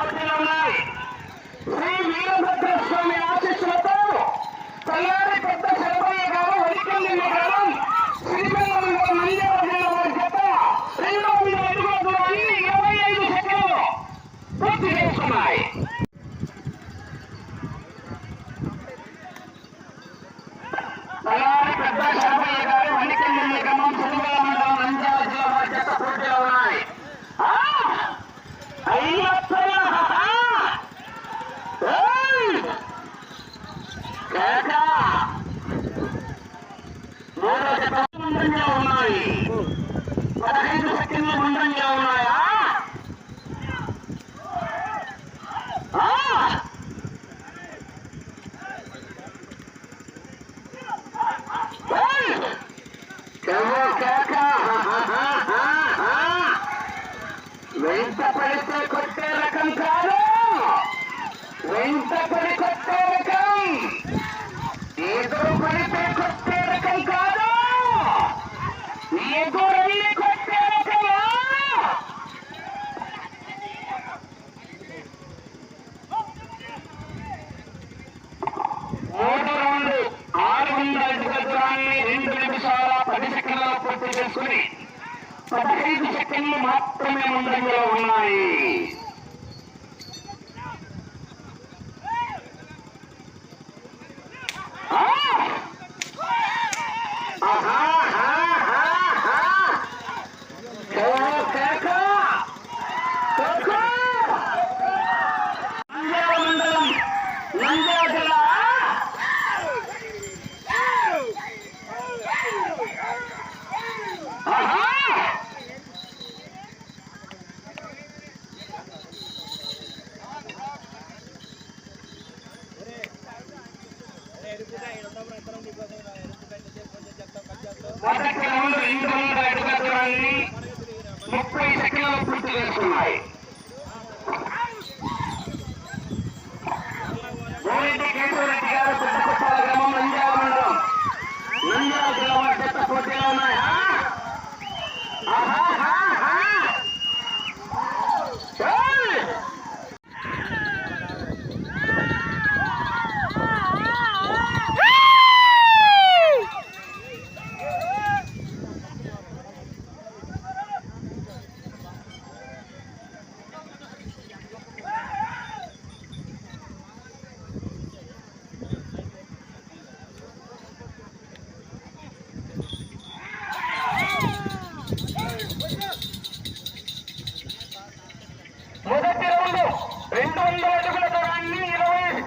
పోటీలు ఉన్నాయి. శ్రీ వీరభద్రస్వామి ఆశీస్సులతో తల్లారి పెద్ద శరభయ్య గారు వరికల్లి గ్రామం శ్రీరంగం నంద్యాల జిల్లా వారి జత 200 అడుగుల దూరాన్ని 25 సెకండ్లు పూర్తి చేసుకున్నాయి. తల్లారి పెద్ద శరభయ్య గారు వరికల్లి గ్రామం శ్రీరంగం మండలం నంద్యాల జిల్లా వారి జత పోటీలు ఉన్నాయి. మూడో జత ముందంగా ఉన్నాయి. 15 సెకండ్లు ముందంగా ఉన్నాయా? వెంట పడితే కొట్టే రకం కాదు, వెంట పడి కొట్టే రకం, ఎదురు పడితే కొట్టే రకం కాదు, ఎదురల్లి కొట్టే రకమా? మూడు రౌండ్లు 600 అడుగుల దూరాన్ని 2 నిమిషాల 10 సెకండ్లలో పూర్తి చేసుకుని 15 సెకండ్లు మాత్రమే ముందంజలో ఉన్నాయి. మండలం నంద్యాల జిల్లా మొదటి రౌండ్ 200 అడుగుల దూరాన్ని 30 సెకండ్లు పూర్తి చేస్తున్నాయి. గోరెడ్డి కేశవరెడ్డి గారు పెద్దకొట్టాల గ్రామం నంద్యాల మండలం నంద్యాల జిల్లా వారి జత పోటీలో ఉన్నాయి. మొదటి రౌండ్ 200 అడుగుల దూరాన్ని 20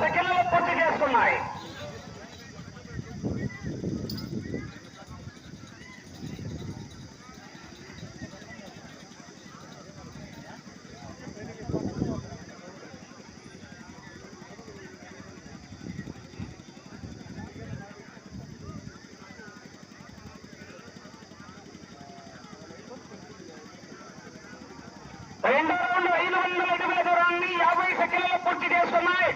సెకండ్లలో పూర్తి చేసుకున్నాయి. రెండో రౌండ్ 500 అడుగుల దూరాన్ని 50 సెకండ్లలో పూర్తి చేస్తున్నాయి.